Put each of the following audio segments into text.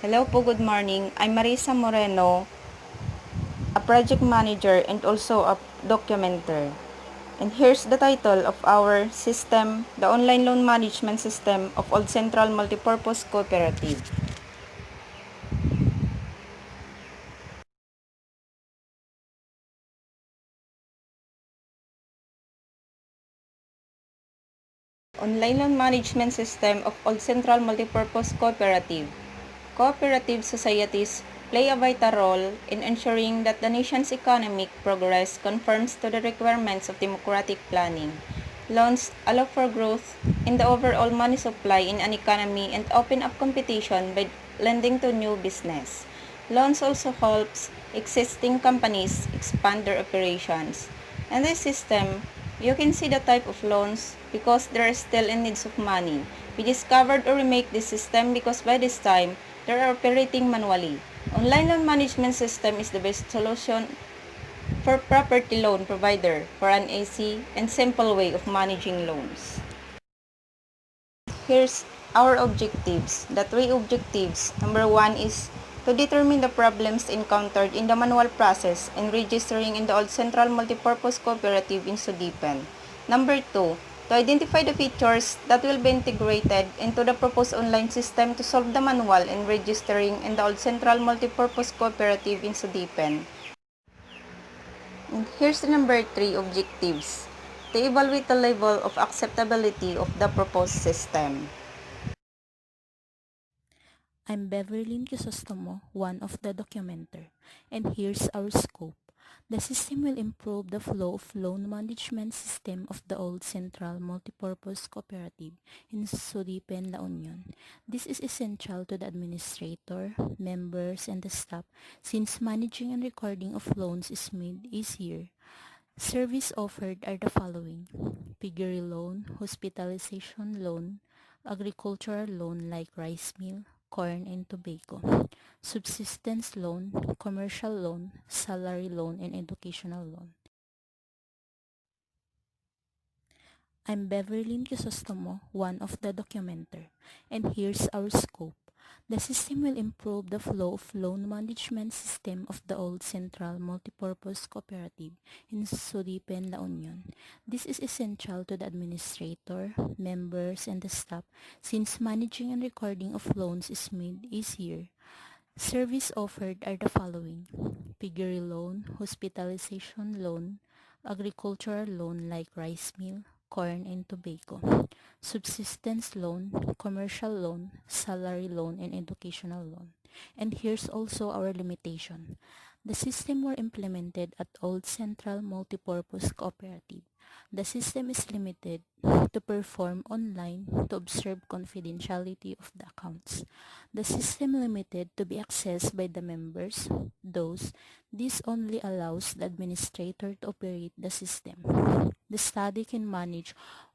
Hello po, good morning. I'm Marisa Moreno, a project manager and also a documenter. And here's the title of our system, the online loan management system of Old Central Multipurpose Cooperative. Online loan management system of Old Central Multipurpose Cooperative. Cooperative societies play a vital role in ensuring that the nation's economic progress conforms to the requirements of democratic planning. Loans allow for growth in the overall money supply in an economy and open up competition by lending to new business. Loans also helps existing companies expand their operations. In this system, you can see the type of loans because there are still in needs of money. We discovered or remake this system because by this time, they are operating manually. Online loan management system is the best solution for property loan provider for an easy and simple way of managing loans. Here's our objectives. The three objectives. Number one is to determine the problems encountered in the manual process in registering in the Old Central Multipurpose Cooperative in Sudipen. Number two, to identify the features that will be integrated into the proposed online system to solve the manual in registering in the Old Central Multipurpose Cooperative in Sudipen. And here's the number three objectives. To evaluate the level of acceptability of the proposed system. I'm Beverlyn Crisostomo, one of the documenter, and here's our scope. The system will improve the flow of loan management system of the old Central Multipurpose Cooperative in Sudipen, La Union. This is essential to the administrator, members, and the staff since managing and recording of loans is made easier. Service offered are the following: piggery loan, hospitalization loan, agricultural loan like rice mill, corn and tobacco, subsistence loan, commercial loan, salary loan, and educational loan. I'm Beverlyn Crisostomo, one of the documenter, and here's our scope. The system will improve the flow of loan management system of the old Central Multipurpose Cooperative in Sudipen, La Union. This is essential to the administrator, members, and the staff since managing and recording of loans is made easier. Service offered are the following: piggery loan, hospitalization loan, agricultural loan like rice mill, corn and tobacco, subsistence loan, commercial loan, salary loan, and educational loan. And here's also our limitation. The system were implemented at Old Central Multipurpose Cooperative. The system is limited to perform online to observe confidentiality of the accounts. The system limited to be accessed by the members, those this only allows the administrator to operate the system. The study can manage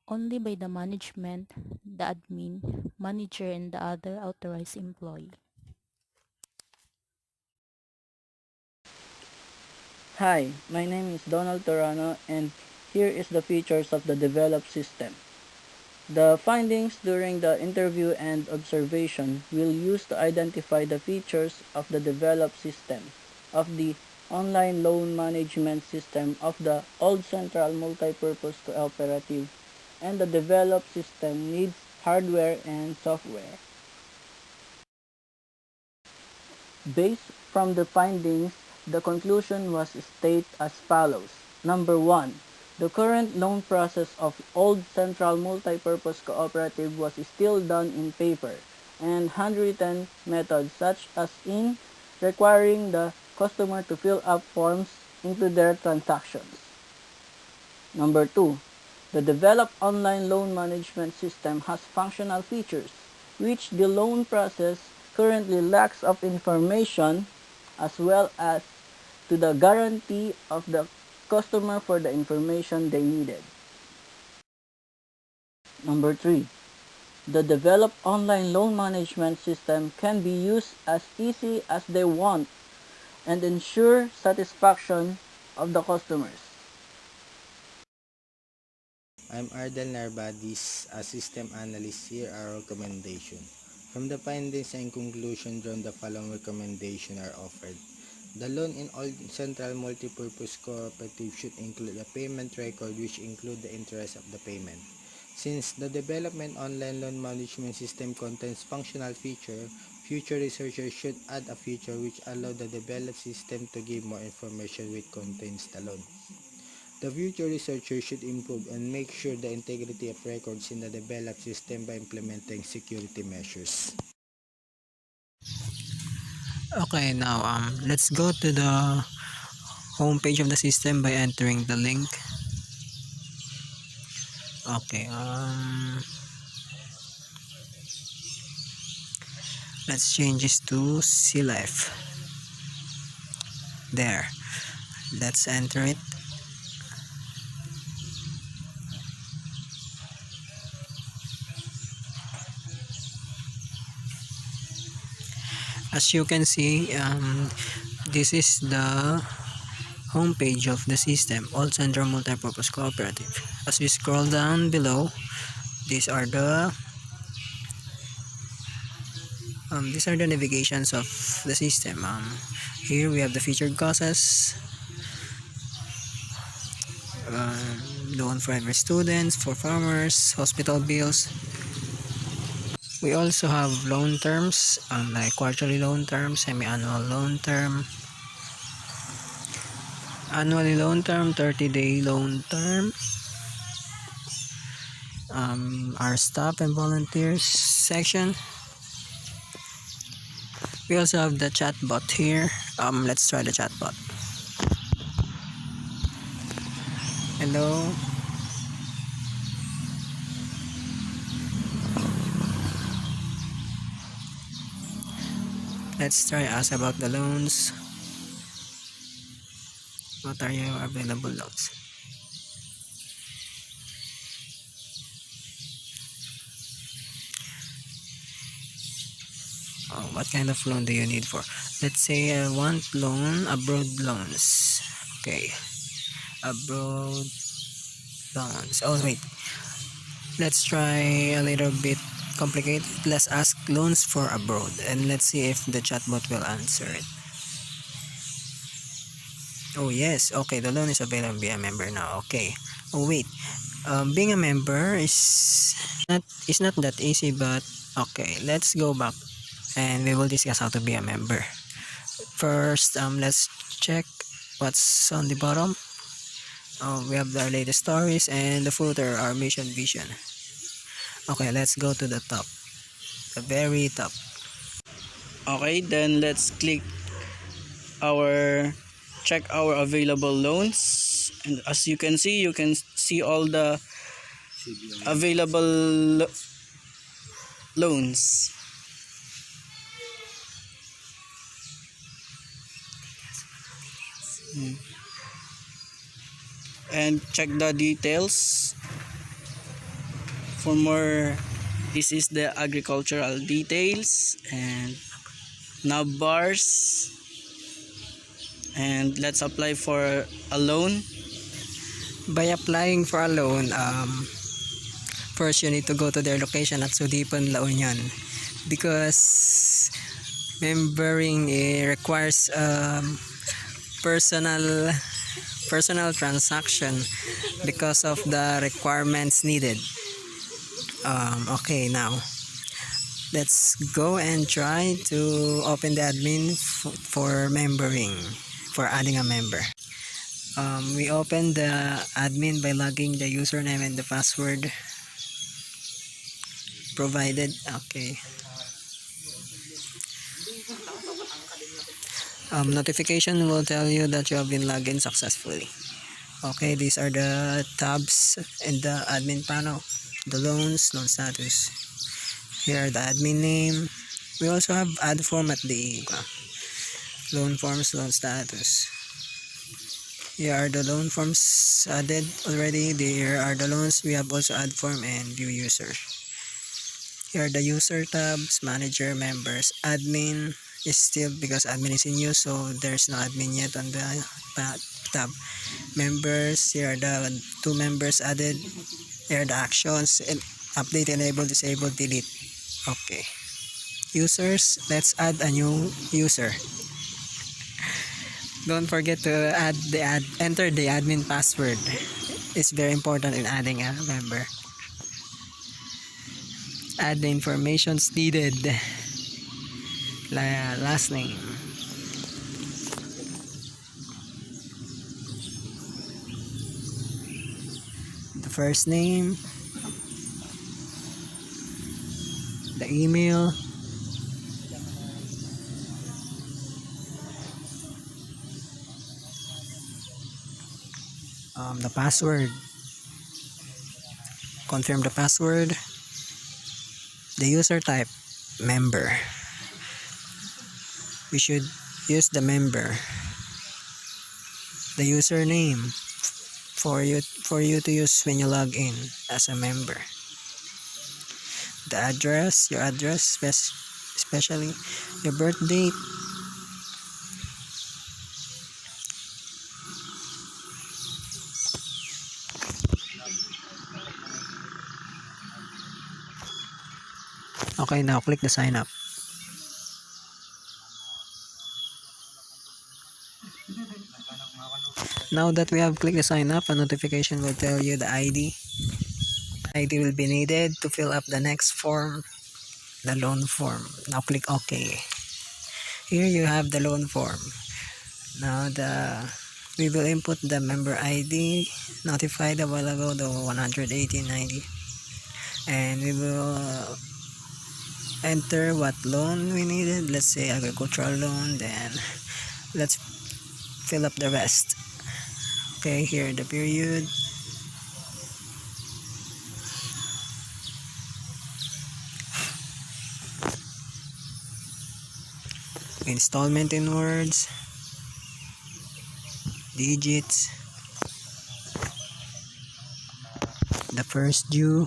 only by the management, the admin, manager, and the other authorized employee. Hi, my name is Donald Torano and here is the features of the developed system. The findings during the interview and observation will use to identify the features of the developed system of the online loan management system of the Old Central Multipurpose Cooperative, and the developed system needs hardware and software. Based from the findings, the conclusion was stated as follows. Number 1. The current loan process of Old Central Multipurpose Cooperative was still done in paper and handwritten methods, such as in requiring the customer to fill up forms into their transactions. Number 2. The developed online loan management system has functional features which the loan process currently lacks of information, as well as to the guarantee of the customer for the information they needed. Number 3. The developed online loan management system can be used as easy as they want and ensure satisfaction of the customers. I'm Ardel Narbadis, a system analyst. Here are recommendation. From the findings and conclusion drawn, the following recommendations are offered. The loan in all central multipurpose cooperatives should include a payment record which include the interest of the payment. Since the development online loan management system contains functional feature, future researchers should add a feature which allow the developed system to give more information which contains the loan. The future researchers should improve and make sure the integrity of records in the developed system by implementing security measures. Okay, now let's go to the home page of the system by entering the link. Okay, let's change this to CLF. There, let's enter it. As you can see, this is the homepage of the system, All Central Multipurpose Cooperative. As we scroll down below, these are the navigations of the system. Here we have the featured causes, loan for every students, for farmers, hospital bills. We also have loan terms, like quarterly loan term, semi-annual loan term, annually loan term, 30-day loan term, our staff and volunteers section. We also have the chatbot here. Let's try the chatbot. Hello. Let's try ask about the loans. What are your available loans? Oh, what kind of loan do you need for? Let's say I want loan, abroad loans. Okay. Abroad loans. Oh, wait. Let's try a little bit complicated. Let's ask loans for abroad and let's see if the chatbot will answer it. Oh yes, okay, the loan is available. Be a member now. Okay. Oh wait, being a member is not that easy, but okay, let's go back and we will discuss how to be a member. First, let's check what's on the bottom. We have our latest stories and the footer, our mission vision. Okay, let's go to the top, the very top. Okay, then let's click check our available loans, and as you can see all the available loans. And check the details for more. This is the agricultural details and nav bars, and let's apply for a loan. By applying for a loan, first you need to go to their location at Sudipan, La Union, because membering requires personal transaction because of the requirements needed. Okay, now let's go and try to open the admin for membering, for adding a member. We open the admin by logging the username and the password provided. Okay. Notification will tell you that you have been logged in successfully. Okay, these are the tabs in the admin panel. The loans, loan status. Here the admin name. We also have add form at the loan forms, loan status. Here are the loan forms added already. Here are the loans. We have also add form and view user. Here are the user tabs, manager, members, admin is still because admin is in use, so there's no admin yet on the tab. Members, here are the 2 members added. Here are the actions, and update, enable, disable, delete. Okay. users. Let's add a new user. Don't forget to enter the admin password. It's very important in adding a member. Add the informations needed. Last name. The first name. The email. The password. Confirm the password. The user type, member. We should use the member. The username for you to use when you log in as a member. The address, your address, especially your birth date. Okay, now click the sign up. Now that we have clicked the sign up, a notification will tell you the ID. ID will be needed to fill up the next form, the loan form. Now click OK. Here you have the loan form. Now we will input the member ID notified a while ago, the 11890, and we will enter what loan we needed. Let's say agricultural loan, then let's fill up the rest. Okay, here the period. Installment in words, digits, the first due,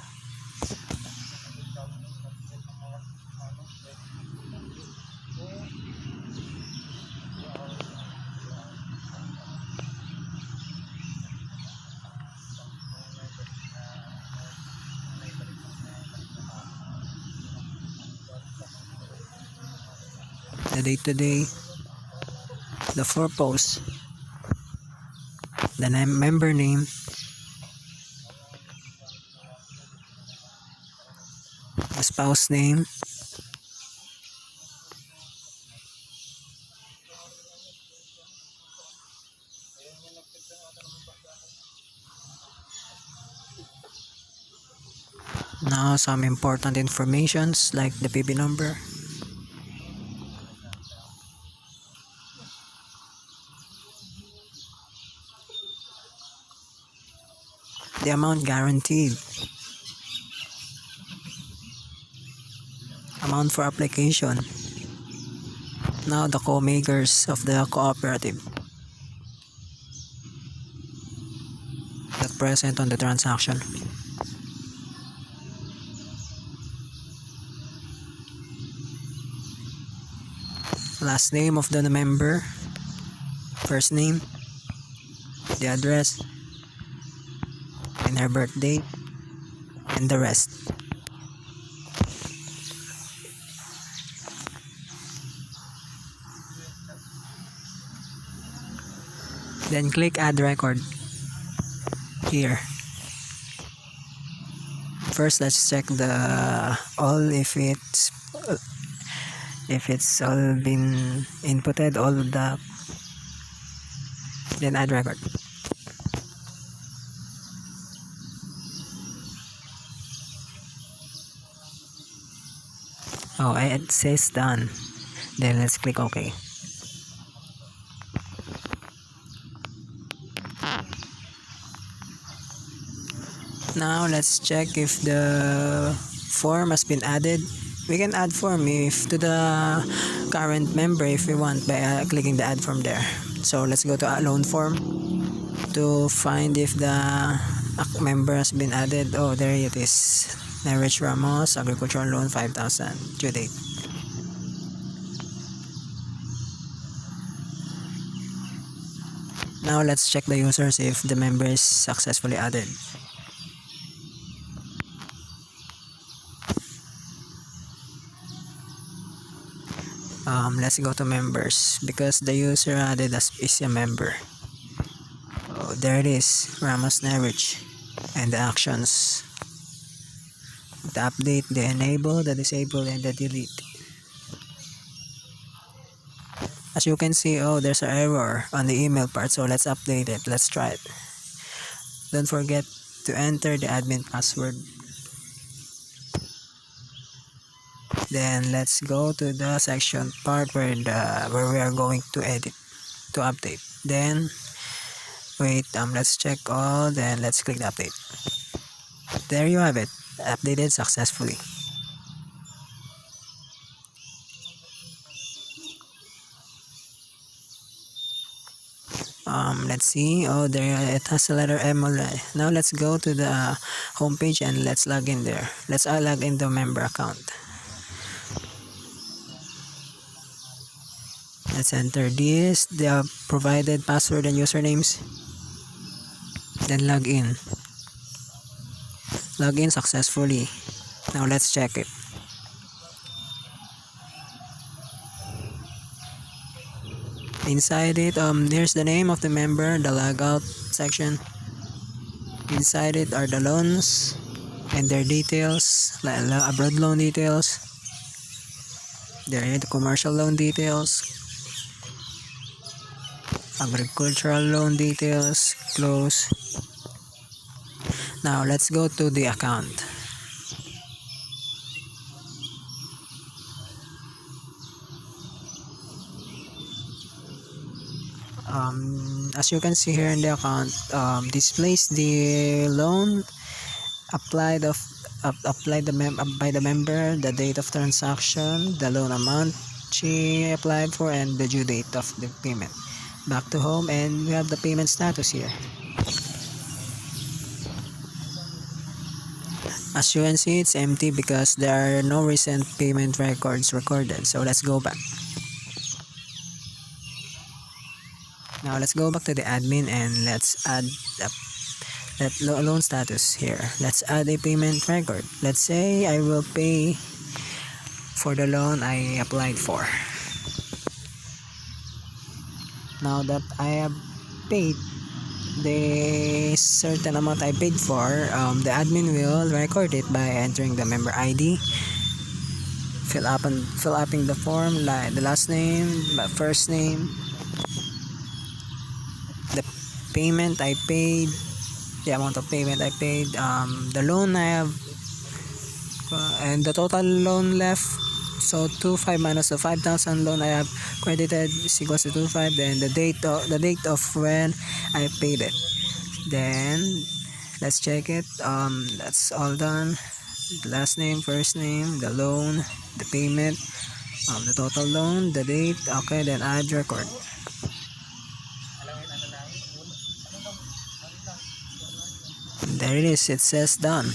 the date today, the purpose, the member name, the spouse name, now some important informations like the PB number, the amount guaranteed, amount for application. Now the co-makers of the cooperative that present on the transaction. Last name of the member, first name, the address, and her birth date, and the rest. Then click add record here. First, let's check the all if it's all been inputted, all the, then add record. Oh, it says done. Then let's click OK. Now let's check if the form has been added. We can add form if to the current member if we want by clicking the add form there. So let's go to a loan form to find if the member has been added. Oh, there it is. Neeraj Ramos, agricultural loan, 5,000, due date. Now let's check the users if the member is successfully added. Let's go to members because the user added us is a member. Oh, there it is, Ramos Nerich, and the actions: the update, the enable, the disable, and the delete. As you can see, oh, there's an error on the email part, so let's update it. Let's try it. Don't forget to enter the admin password. Then let's go to the section part where we are going to edit, to update. Then wait, let's check all, then let's click the update. There you have it, updated successfully. Let's see, oh, there it has a letter M already. Now let's go to the home page and let's log in there. Let's log in the member account. Let's enter this, the provided password and usernames, then log in. Log in successfully. Now let's check it. Inside it, here's the name of the member, the logout section. Inside it are the loans and their details, like abroad loan details. There are the commercial loan details, agricultural loan details, close. Now let's go to the account. As you can see here in the account, displays the loan applied by the member, the date of transaction, the loan amount she applied for, and the due date of the payment. Back to home, and we have the payment status here. As you can see, it's empty because there are no recent payment records recorded. So let's go back. Now let's go back to the admin and let's add that loan status here. Let's add a payment record. Let's say I will pay for the loan I applied for. Now that I have paid the certain amount I paid for, the admin will record it by entering the member ID, fill up in the form, like the last name, first name, the payment I paid, the amount of payment I paid, the loan I have, and the total loan left. So 25 minus the 5,000 loan I have credited is equals to 25. Then the date of when I paid it. Then let's check it. That's all done. The last name, first name, the loan, the payment, the total loan, the date. Okay, then add record. There it is. It says done.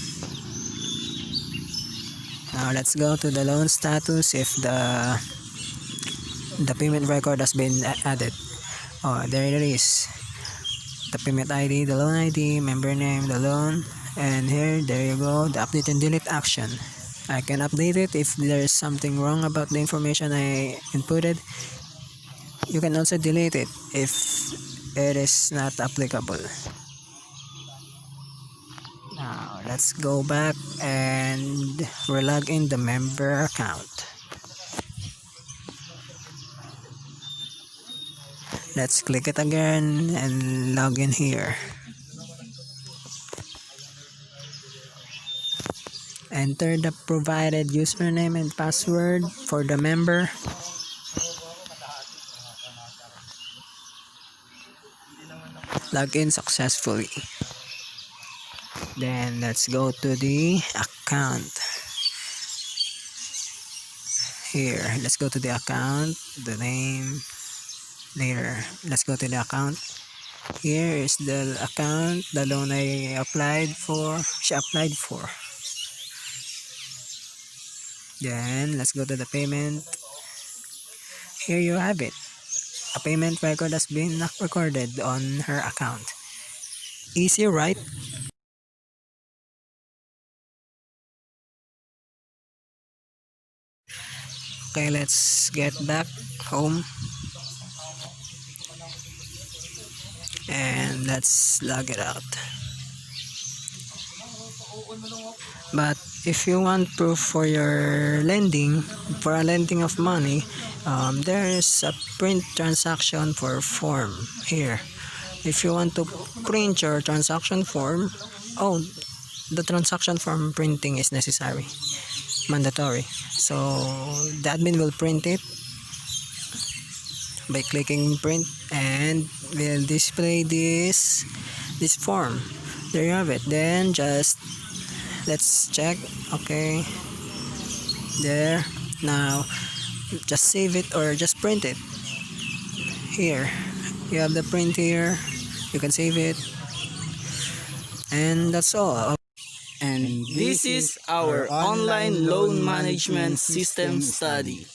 Now let's go to the loan status if the payment record has been added. Oh, there it is. The payment ID, the loan ID, member name, the loan, and here, there you go, the update and delete action. I can update it if there is something wrong about the information I inputted. You can also delete it if it is not applicable. Now let's go back and relog in the member account. Let's click it again and log in here. Enter the provided username and password for the member. Log in successfully. Then let's go to the account. Here, let's go to the account, the name, later. Let's go to the account. Here is the account, the loan she applied for. Then let's go to the payment. Here you have it. A payment record has been recorded on her account. Easy, right? Okay, let's get back home and let's log it out. But if you want proof for your lending, for a lending of money, there is a print transaction for form here. If you want to print your transaction form, oh, the transaction form printing is necessary, mandatory. So the admin will print it by clicking print and will display this form. There you have it. Then just let's check. Okay, there. Now just save it or just print it. Here you have the print here, you can save it, and that's all. And this is our online loan management system study.